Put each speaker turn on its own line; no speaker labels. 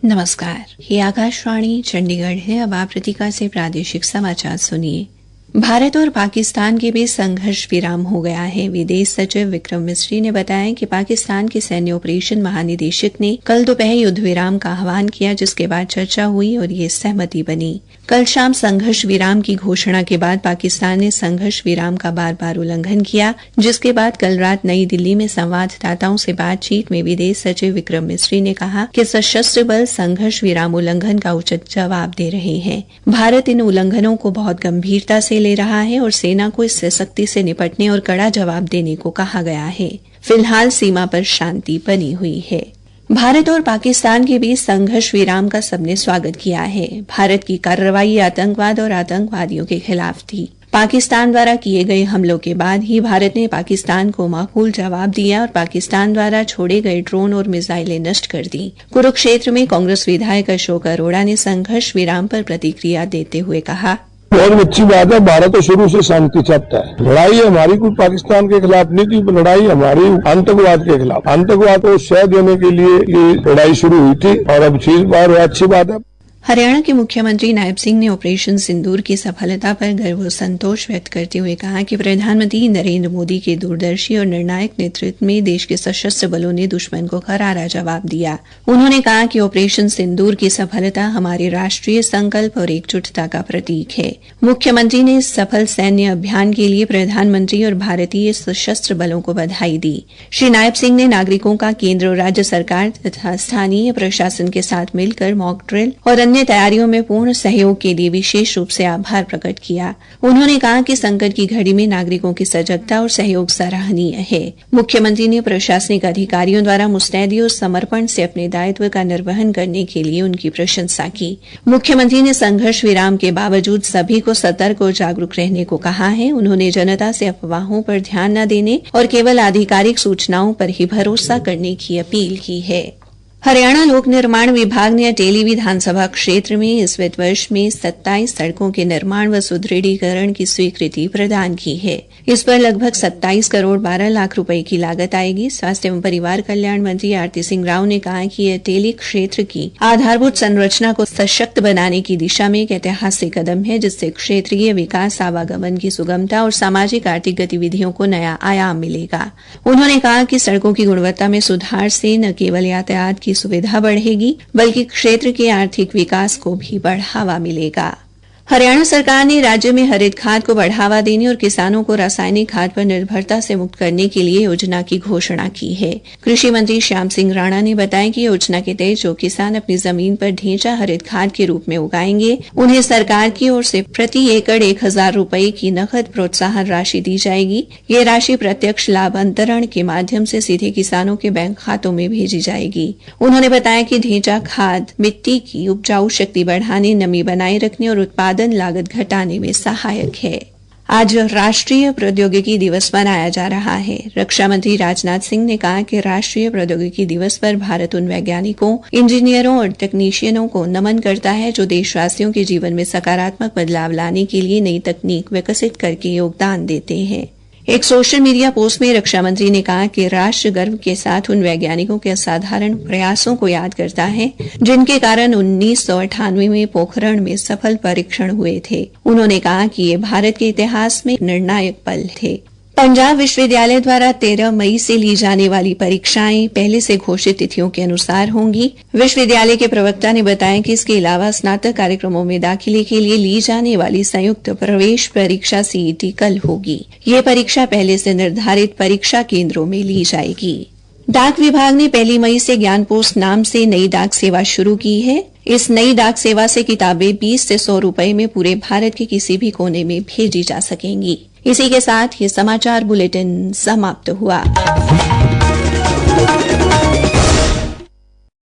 नमस्कार, ये आकाशवाणी चंडीगढ़ है। अब आप प्रतीका से प्रादेशिक समाचार सुनिए। भारत और पाकिस्तान के बीच संघर्ष विराम हो गया है। विदेश सचिव विक्रम मिस्री ने बताया कि पाकिस्तान के सैन्य ऑपरेशन महानिदेशक ने कल दोपहर युद्ध विराम का आह्वान किया, जिसके बाद चर्चा हुई और ये सहमति बनी। कल शाम संघर्ष विराम की घोषणा के बाद पाकिस्तान ने संघर्ष विराम का बार-बार उल्लंघन किया, जिसके बाद कल रात नई दिल्ली में संवाददाताओं से बातचीत में विदेश सचिव विक्रम मिस्री ने कहा कि सशस्त्र बल संघर्ष विराम उल्लंघन का उचित जवाब दे रहे हैं। भारत इन उल्लंघनों को बहुत गंभीरता से ले रहा है और सेना को इससे सख्ती से निपटने और कड़ा जवाब देने को कहा गया है। फिलहाल सीमा पर शांति बनी हुई है। भारत और पाकिस्तान के बीच संघर्ष विराम का सबने स्वागत किया है। भारत की कार्रवाई आतंकवाद और आतंकवादियों के खिलाफ थी। पाकिस्तान द्वारा किए गए हमलों के बाद ही भारत ने पाकिस्तान को माकूल जवाब दिया और पाकिस्तान द्वारा छोड़े गए ड्रोन और मिसाइलें नष्ट कर दी। कुरुक्षेत्र में कांग्रेस विधायक अशोक अरोड़ा ने संघर्ष विराम पर प्रतिक्रिया देते हुए कहा,
बहुत अच्छी बात है। भारत तो शुरू से शांति चाहता है। लड़ाई हमारी कोई पाकिस्तान के खिलाफ नहीं थी, लड़ाई हमारी आतंकवाद के खिलाफ। आतंकवाद को शह देने के लिए ये लड़ाई शुरू हुई थी और अब चीज बार अच्छी बात है।
हरियाणा के मुख्यमंत्री नायब सिंह ने ऑपरेशन सिंदूर की सफलता पर गर्व और संतोष व्यक्त करते हुए कहा कि प्रधानमंत्री नरेंद्र मोदी के दूरदर्शी और निर्णायक नेतृत्व में देश के सशस्त्र बलों ने दुश्मन को करारा जवाब दिया। उन्होंने कहा कि ऑपरेशन सिंदूर की सफलता हमारे राष्ट्रीय संकल्प और एकजुटता का प्रतीक है। मुख्यमंत्री ने इस सफल सैन्य अभियान के लिए प्रधानमंत्री और भारतीय सशस्त्र बलों को बधाई दी। श्री नायब सिंह ने नागरिकों का केंद्र और राज्य सरकार तथा स्थानीय प्रशासन के साथ मिलकर मॉक ड्रिल और अन्य तैयारियों में पूर्ण सहयोग के लिए विशेष रूप से आभार प्रकट किया। उन्होंने कहा कि संकट की घड़ी में नागरिकों की सजगता और सहयोग सराहनीय है। मुख्यमंत्री ने प्रशासनिक अधिकारियों द्वारा मुस्तैदी और समर्पण से अपने दायित्व का निर्वहन करने के लिए उनकी प्रशंसा की। मुख्यमंत्री ने संघर्ष विराम के बावजूद सभी को सतर्क और जागरूक रहने को कहा है। उन्होंने जनता से अफवाहों पर ध्यान न देने और केवल आधिकारिक सूचनाओं पर ही भरोसा करने की अपील की है। हरियाणा लोक निर्माण विभाग ने अटेली विधानसभा क्षेत्र में इस वित्त वर्ष में 27 सड़कों के निर्माण व सुदृढ़ीकरण की स्वीकृति प्रदान की है। इस पर लगभग 27 करोड़ 12 लाख रुपए की लागत आएगी। स्वास्थ्य एवं परिवार कल्याण मंत्री आरती सिंह राव ने कहा कि यह अटेली क्षेत्र की आधारभूत संरचना को सशक्त बनाने की दिशा में एक ऐतिहासिक कदम है, जिससे क्षेत्रीय विकास, आवागमन की सुगमता और सामाजिक आर्थिक गतिविधियों को नया आयाम मिलेगा। उन्होंने कहा कि सड़कों की गुणवत्ता में सुधार से न केवल यातायात की सुविधा बढ़ेगी, बल्कि क्षेत्र के आर्थिक विकास को भी बढ़ावा मिलेगा। हरियाणा सरकार ने राज्य में हरित खाद को बढ़ावा देने और किसानों को रासायनिक खाद पर निर्भरता से मुक्त करने के लिए योजना की घोषणा की है। कृषि मंत्री श्याम सिंह राणा ने बताया कि योजना के तहत जो किसान अपनी जमीन पर ढेंचा हरित खाद के रूप में उगाएंगे, उन्हें सरकार की ओर से प्रति एकड़ 1000 रुपए की नकद प्रोत्साहन राशि दी जाएगी। ये राशि प्रत्यक्ष लाभ अंतरण के माध्यम से सीधे किसानों के बैंक खातों में भेजी जाएगी। उन्होंने बताया कि ढेंचा खाद मिट्टी की उपजाऊ शक्ति बढ़ाने, नमी बनाए रखने और उत्पादन लागत घटाने में सहायक है। आज राष्ट्रीय प्रौद्योगिकी दिवस मनाया जा रहा है। रक्षा मंत्री राजनाथ सिंह ने कहा कि राष्ट्रीय प्रौद्योगिकी दिवस पर भारत उन वैज्ञानिकों, इंजीनियरों और तकनीशियनों को नमन करता है जो देशवासियों के जीवन में सकारात्मक बदलाव लाने के लिए नई तकनीक विकसित करके योगदान देते हैं। एक सोशल मीडिया पोस्ट में रक्षा मंत्री ने कहा कि राष्ट्र गर्व के साथ उन वैज्ञानिकों के असाधारण प्रयासों को याद करता है जिनके कारण 1998 में पोखरण में सफल परीक्षण हुए थे। उन्होंने कहा कि ये भारत के इतिहास में निर्णायक पल थे। पंजाब विश्वविद्यालय द्वारा 13 मई से ली जाने वाली परीक्षाएं पहले से घोषित तिथियों के अनुसार होंगी। विश्वविद्यालय के प्रवक्ता ने बताया कि इसके अलावा स्नातक कार्यक्रमों में दाखिले के लिए ली जाने वाली संयुक्त प्रवेश परीक्षा सीईटी कल होगी। ये परीक्षा पहले से निर्धारित परीक्षा केंद्रों में ली जाएगी। डाक विभाग ने 1 मई से ज्ञान पोस्ट नाम से नई डाक सेवा शुरू की है। इस नई डाक सेवा से किताबें 20 से 100 रुपए में पूरे भारत के किसी भी कोने में भेजी जा सकेंगी। इसी के साथ ये समाचार बुलेटिन समाप्त हुआ।